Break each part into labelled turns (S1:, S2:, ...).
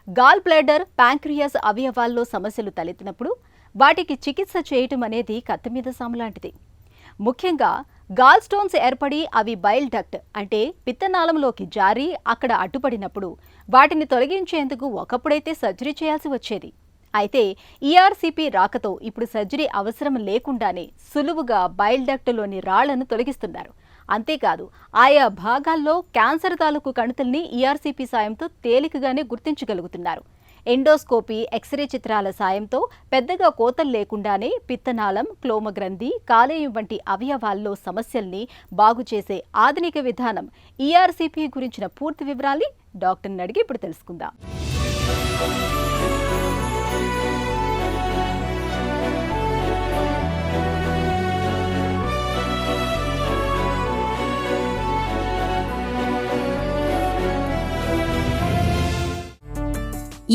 S1: Gall bladder, pancreas అవయవాల్లో సమస్యలు తలెత్తినప్పుడు వాటికి చికిత్స చేయటం అనేది కత్తిమీద సాము లాంటిది. ముఖ్యంగా గాల్ స్టోన్స్ ఏర్పడి అవి బైల్ డక్ట్ అంటే పిత్తనాళంలోకి జారి అక్కడ అడ్డుపడినప్పుడు వాటిని తొలగించేందుకు ఒకప్పుడైతే సర్జరీ చేయాల్సి వచ్చేది. అయితే ఈఆర్సీపీ రాకతో ఇప్పుడు సర్జరీ అవసరం లేకుండానే సులువుగా బైల్ డక్ట్లోని రాళ్లను తొలగిస్తున్నారు. అంతేకాదు ఆయా భాగాల్లో క్యాన్సర్ తాలూకు కణుతుల్ని ఈఆర్సీపీ సాయంతో తేలికగానే గుర్తించగలుగుతున్నారు. ఎండోస్కోపీ, ఎక్స్రే చిత్రాల సాయంతో పెద్దగా కోతలు లేకుండానే పిత్తనాళం, క్లోమగ్రంథి, కాలేయం వంటి అవయవాల్లో సమస్యల్ని బాగుచేసే ఆధునిక విధానం ఈఆర్సీపీ గురించిన పూర్తి వివరాల్ని డాక్టర్ని అడిగి ఇప్పుడు తెలుసుకుందాం.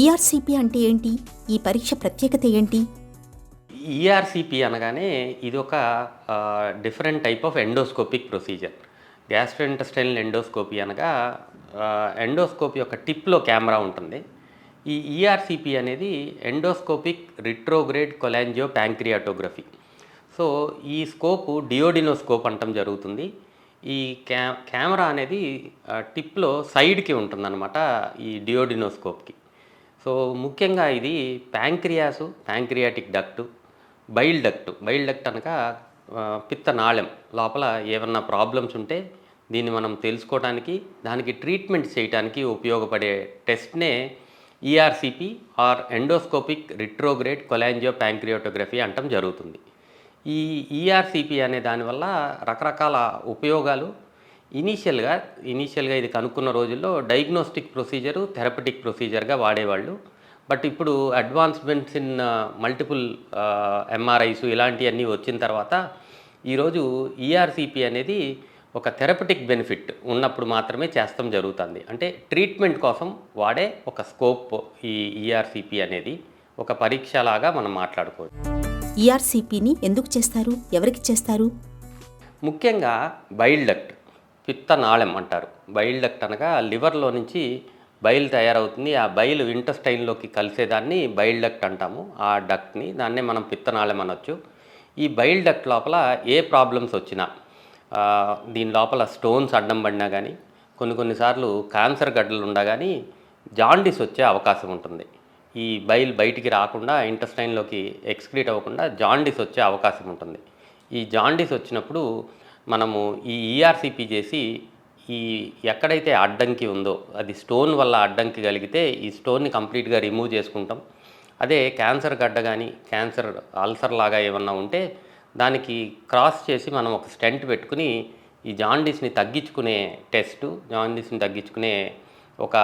S2: ఈఆర్సీపీ అంటే ఏంటి? ఈ పరీక్ష ప్రత్యేకత ఏంటి?
S3: ఈఆర్సీపీ అనగానే ఇది ఒక different type of endoscopic procedure. Gastrointestinal endoscopy అనగా ఎండోస్కోపీ యొక్క టిప్లో కెమెరా ఉంటుంది. ఈ ఈఆర్సీపీ అనేది ఎండోస్కోపిక్ రిట్రోగ్రేడ్ కొలాంజియో ప్యాంక్రియాటోగ్రఫీ. సో ఈ స్కోపు డియోడినోస్కోప్ అంటం జరుగుతుంది. ఈ కెమెరా అనేది టిప్లో సైడ్కి ఉంటుందన్నమాట ఈ డియోడినోస్కోప్కి. సో ముఖ్యంగా ఇది ప్యాంక్రియాటిక్ డక్టు, బైల్ డక్ట్ అనగా పిత్తనాళం లోపల ఏమన్నా ప్రాబ్లమ్స్ ఉంటే దీన్ని మనం తెలుసుకోవడానికి, దానికి ట్రీట్మెంట్ చేయడానికి ఉపయోగపడే టెస్ట్నే ఈఆర్సీపీ ఆర్ ఎండోస్కోపిక్ రిట్రోగ్రేడ్ కొలాంజియో ప్యాంక్రియాటోగ్రఫీ అంటం జరుగుతుంది. ఈ ఈఆర్సీపీ అనే దానివల్ల రకరకాల ఉపయోగాలు. ఇనీషియల్గా ఇది కనుక్కున్న రోజుల్లో డయాగ్నోస్టిక్ ప్రొసీజరు, థెరపటిక్ ప్రొసీజర్గా వాడేవాళ్ళు. బట్ ఇప్పుడు అడ్వాన్స్మెంట్స్ ఇన్ మల్టిపుల్ ఎంఆర్ఐస్ ఇలాంటివన్నీ వచ్చిన తర్వాత ఈరోజు ఈఆర్సీపీ అనేది ఒక థెరపటిక్ బెనిఫిట్ ఉన్నప్పుడు మాత్రమే చేస్తాం జరుగుతుంది. అంటే ట్రీట్మెంట్ కోసం వాడే ఒక స్కోప్ ఈ ఈఆర్సీపీ అనేది ఒక పరీక్షలాగా మనం మాట్లాడుకోవచ్చు.
S2: ఈఆర్సీపీని ఎందుకు చేస్తారు? ఎవరికి చేస్తారు?
S3: ముఖ్యంగా బైల్ డక్ట్, పిత్తనాళం అంటారు. బైల్ డక్ట్ అనగా లివర్లో నుంచి బైల్ తయారవుతుంది. ఆ బైల్ ఇంటెస్టైన్లోకి కలిసేదాన్ని బైల్ డక్ట్ అంటాము. ఆ డక్ట్ని దాన్నే మనం పిత్తనాళం అనొచ్చు. ఈ బైల్ డక్ట్ లోపల ఏ ప్రాబ్లమ్స్ వచ్చినా, దీని లోపల స్టోన్స్ అడ్డం పడినా కానీ, కొన్నిసార్లు క్యాన్సర్ గడ్డలు ఉండా కానీ జాండీస్ వచ్చే అవకాశం ఉంటుంది. ఈ బైల్ బయటికి రాకుండా ఇంటెస్టైన్లోకి ఎక్స్క్రీట్ అవ్వకుండా జాండీస్ వచ్చే అవకాశం ఉంటుంది. ఈ జాండీస్ వచ్చినప్పుడు మనము ఈ ఈఆర్సీపీ చేసి ఈ ఎక్కడైతే అడ్డంకి ఉందో అది స్టోన్ వల్ల అడ్డంకి కలిగితే ఈ స్టోన్ని కంప్లీట్గా రిమూవ్ చేసుకుంటాం. అదే క్యాన్సర్ గడ్డ కానీ క్యాన్సర్ అల్సర్ లాగా ఏమన్నా ఉంటే దానికి క్రాస్ చేసి మనం ఒక స్టెంట్ పెట్టుకుని ఈ జాండీస్ని తగ్గించుకునే జాండీస్ని తగ్గించుకునే ఒక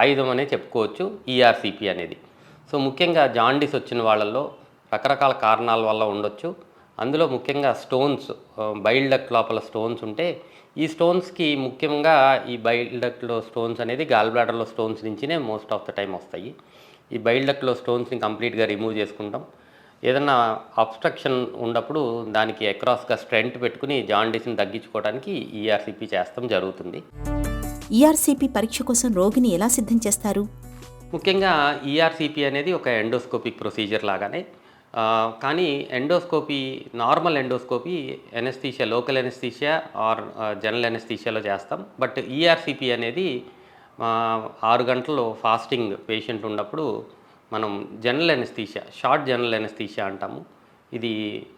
S3: ఆయుధం అనే చెప్పుకోవచ్చు ఈఆర్సీపీ అనేది. సో ముఖ్యంగా జాండీస్ వచ్చిన వాళ్ళల్లో రకరకాల కారణాల వల్ల ఉండొచ్చు. అందులో ముఖ్యంగా స్టోన్స్, బైల్ డక్ట్ లోపల స్టోన్స్ ఉంటే ఈ స్టోన్స్కి ముఖ్యంగా ఈ బైల్ డక్ట్లో స్టోన్స్ అనేది గాల్ బ్లాడర్లో స్టోన్స్ నుంచినే మోస్ట్ ఆఫ్ ద టైం వస్తాయి. ఈ బైల్ డక్ట్లో స్టోన్స్ని కంప్లీట్గా రిమూవ్ చేసుకుంటాం. ఏదన్నా అబ్స్ట్రక్షన్ ఉన్నప్పుడు దానికి అక్రాస్గా స్ట్రెంట్ పెట్టుకుని జాండీస్ని తగ్గించుకోవడానికి ఈఆర్సీపీ చేస్తాం జరుగుతుంది.
S2: ఈఆర్సీపీ పరీక్ష కోసం రోగిని ఎలా సిద్ధం చేస్తారు?
S3: ముఖ్యంగా ఈఆర్సీపీ అనేది ఒక ఎండోస్కోపిక్ ప్రొసీజర్ లాగానే, కానీ normal endoscopy anaesthesia, local anaesthesia or general ఎనెస్థీషియాలో చేస్తాం. బట్ ఈఆర్సీపీ అనేది 6 గంటలు ఫాస్టింగ్ పేషెంట్ ఉన్నప్పుడు మనం షార్ట్ జనరల్ ఎనెస్థీషియా అంటాము. ఇది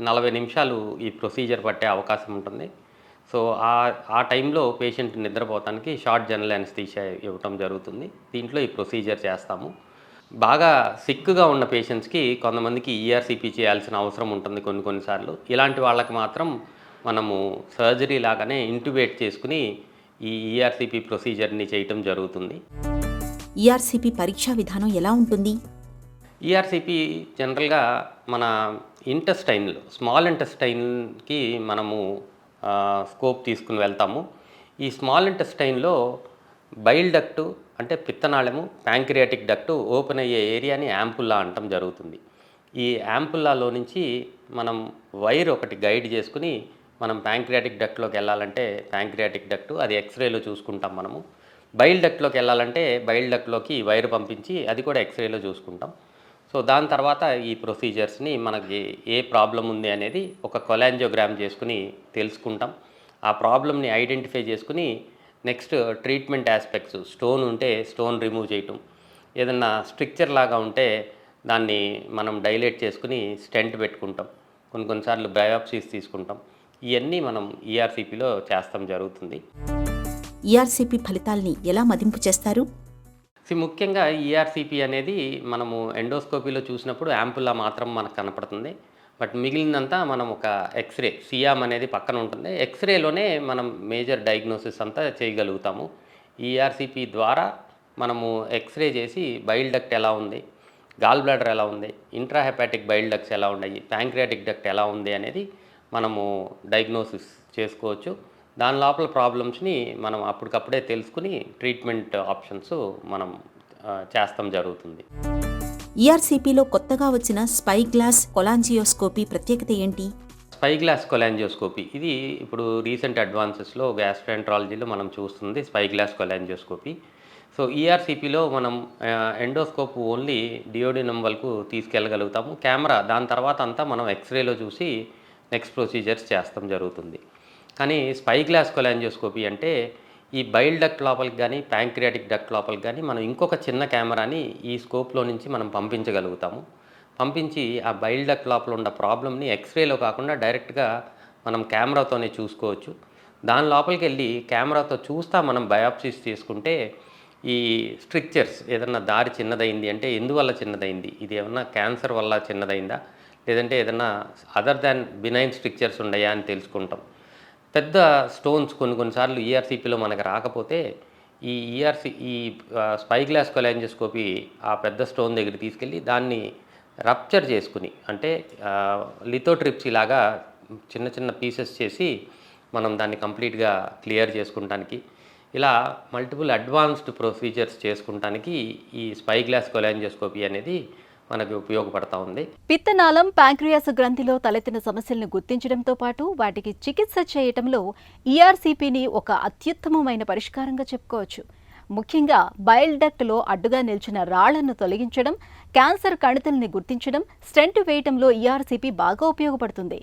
S3: 40 నిమిషాలు ఈ ప్రొసీజర్ పట్టే అవకాశం ఉంటుంది. సో ఆ టైంలో పేషెంట్ నిద్రపోవటానికి షార్ట్ జనరల్ ఎనెస్థీషియా ఇవ్వటం జరుగుతుంది. దీంట్లో ఈ ప్రొసీజర్ చేస్తాము. బాగా సిక్గా ఉన్న పేషెంట్స్కి కొంతమందికి ఈఆర్సీపీ చేయాల్సిన అవసరం ఉంటుంది కొన్నిసార్లు. ఇలాంటి వాళ్ళకి మాత్రం మనము సర్జరీ లాగానే ఇంట్యుబేట్ చేసుకుని ఈ ఈఆర్సీపీ ప్రొసీజర్ని చేయటం జరుగుతుంది.
S2: ఈఆర్సీపీ పరీక్షా విధానం ఎలా ఉంటుంది?
S3: ఈఆర్సీపీ జనరల్గా మన స్మాల్ ఇంటెస్టైన్కి మనము స్కోప్ తీసుకుని వెళ్తాము. ఈ స్మాల్ ఇంటెస్టైన్లో బైల్ డక్టు అంటే పిత్తనాళము, ప్యాంక్రియాటిక్ డక్టు ఓపెన్ అయ్యే ఏరియాని యాంపుల్లా అంటం జరుగుతుంది. ఈ యాంపుల్లాలో నుంచి మనం వైర్ ఒకటి గైడ్ చేసుకుని మనం ప్యాంక్రియాటిక్ డక్ట్లోకి వెళ్ళాలంటే ప్యాంక్రియాటిక్ డక్టు అది ఎక్స్రేలో చూసుకుంటాం మనము. బైల్ డక్ట్లోకి వెళ్ళాలంటే బైల్ డక్ట్లోకి వైర్ పంపించి అది కూడా ఎక్స్రేలో చూసుకుంటాం. సో దాని తర్వాత ఈ ప్రొసీజర్స్ని మనకి ఏ ప్రాబ్లం ఉంది అనేది ఒక కొలాంజియోగ్రామ్ చేసుకుని తెలుసుకుంటాం. ఆ ప్రాబ్లమ్ని ఐడెంటిఫై చేసుకుని నెక్స్ట్ ట్రీట్మెంట్ ఆస్పెక్ట్స్, స్టోన్ ఉంటే స్టోన్ రిమూవ్ చేయటం, ఏదన్నా స్ట్రక్చర్ లాగా ఉంటే దాన్ని మనం డైలేట్ చేసుకుని స్టెంట్ పెట్టుకుంటాం, కొన్నిసార్లు బయాప్సీస్ తీసుకుంటాం. ఇవన్నీ మనం ఈఆర్సీపీలో చేస్తాం జరుగుతుంది.
S2: ఈఆర్సీపీ ఫలితాల్ని ఎలా మదింపు చేస్తారు?
S3: ముఖ్యంగా ఈఆర్సీపీ అనేది మనము ఎండోస్కోపీలో చూసినప్పుడు యాంపుల్లా మాత్రం మనకు కనపడుతుంది. బట్ మిగిలినంతా మనం ఒక ఎక్స్రే, సియామ్ అనేది పక్కన ఉంటుంది. ఎక్స్రేలోనే మనం మేజర్ డయాగ్నోసిస్ అంతా చేయగలుగుతాము. ఈఆర్సీపీ ద్వారా మనము ఎక్స్రే చేసి బైల్ డక్ట్ ఎలా ఉంది, గాల్ బ్లాడర్ ఎలా ఉంది, ఇంట్రాహెపాటిక్ బైల్ డక్ట్స్ ఎలా ఉన్నాయి, ప్యాంక్రియాటిక్ డక్ట్ ఎలా ఉంది అనేది మనము డయాగ్నోసిస్ చేసుకోవచ్చు. దాని లోపల ప్రాబ్లమ్స్ని మనం అప్పటికప్పుడే తెలుసుకుని ట్రీట్మెంట్ ఆప్షన్స్ మనం చేస్తాం జరుగుతుంది.
S2: ఈఆర్సీపీలో కొత్తగా వచ్చిన స్పైగ్లాస్ కొలాంజియోస్కోపీ ప్రత్యేకత ఏంటి?
S3: స్పైగ్లాస్ కొలాంజియోస్కోపీ ఇది ఇప్పుడు రీసెంట్ అడ్వాన్సెస్లో గ్యాస్ట్రాంట్రాలజీలో మనం చూస్తుంది స్పైగ్లాస్ కొలాంజియోస్కోపీ. సో ఈఆర్సీపీలో మనం ఎండోస్కోప్ ఓన్లీ డియోడినం వరకు తీసుకెళ్ళగలుగుతాము. కెమెరా దాని తర్వాత అంతా మనం ఎక్స్రేలో చూసి నెక్స్ట్ ప్రొసీజర్స్ చేస్తాం జరుగుతుంది. కానీ స్పైగ్లాస్ కొలాంజియోస్కోపీ అంటే ఈ బైల్ డక్ట్ లోపలికి కానీ ప్యాంక్రియాటిక్ డక్ట్ లోపలికి కానీ మనం ఇంకొక చిన్న కెమెరాని ఈ స్కోప్లో నుంచి మనం పంపించగలుగుతాము. పంపించి ఆ బైల్ డక్ట్ లోపల ఉన్న ప్రాబ్లమ్ని ఎక్స్రేలో కాకుండా డైరెక్ట్గా మనం కెమెరాతోనే చూసుకోవచ్చు. దాని లోపలికి వెళ్ళి కెమెరాతో చూస్తా మనం బయాప్సీస్ తీసుకుంటే ఈ స్ట్రక్చర్స్ ఏదన్నా దారి చిన్నదైంది అంటే ఎందువల్ల చిన్నదైంది, ఇది ఏమన్నా క్యాన్సర్ వల్ల చిన్నదైందా, లేదంటే ఏదన్నా అదర్ దాన్ బినైన్ స్ట్రక్చర్స్ ఉన్నాయా అని తెలుసుకుంటాం. పెద్ద స్టోన్స్ కొన్నిసార్లు ఈఆర్సీపీలో మనకు రాకపోతే ఈ స్పైగ్లాస్ కొలాంజియోస్కోపీ ఆ పెద్ద స్టోన్ దగ్గర తీసుకెళ్ళి దాన్ని రప్చర్ చేసుకుని, అంటే లిథోట్రిప్సీ లాగా చిన్న చిన్న పీసెస్ చేసి మనం దాన్ని కంప్లీట్గా క్లియర్ చేసుకుంటానికి, ఇలా మల్టిపుల్ అడ్వాన్స్డ్ ప్రొసీజర్స్ చేసుకుంటానికి ఈ స్పైగ్లాస్ కొలాంజియోస్కోపీ అనేది మనకు ఉపయోగపడతా ఉంది.
S1: పిత్తనాళం, ప్యాంక్రియాస్ గ్రంథిలో తలెత్తిన సమస్యలను గుర్తించడంతో పాటు వాటికి చికిత్స చేయటంలో ఈఆర్సీపీని ఒక అత్యుత్తమమైన పరిష్కారంగా చెప్పుకోవచ్చు. ముఖ్యంగా బైల్ డక్ట్లో అడ్డుగా నిలిచిన రాళ్లను తొలగించడం, క్యాన్సర్ కణితుల్ని గుర్తించడం, స్టెంట్ వేయటంలో ఈఆర్సీపీ బాగా ఉపయోగపడుతుంది.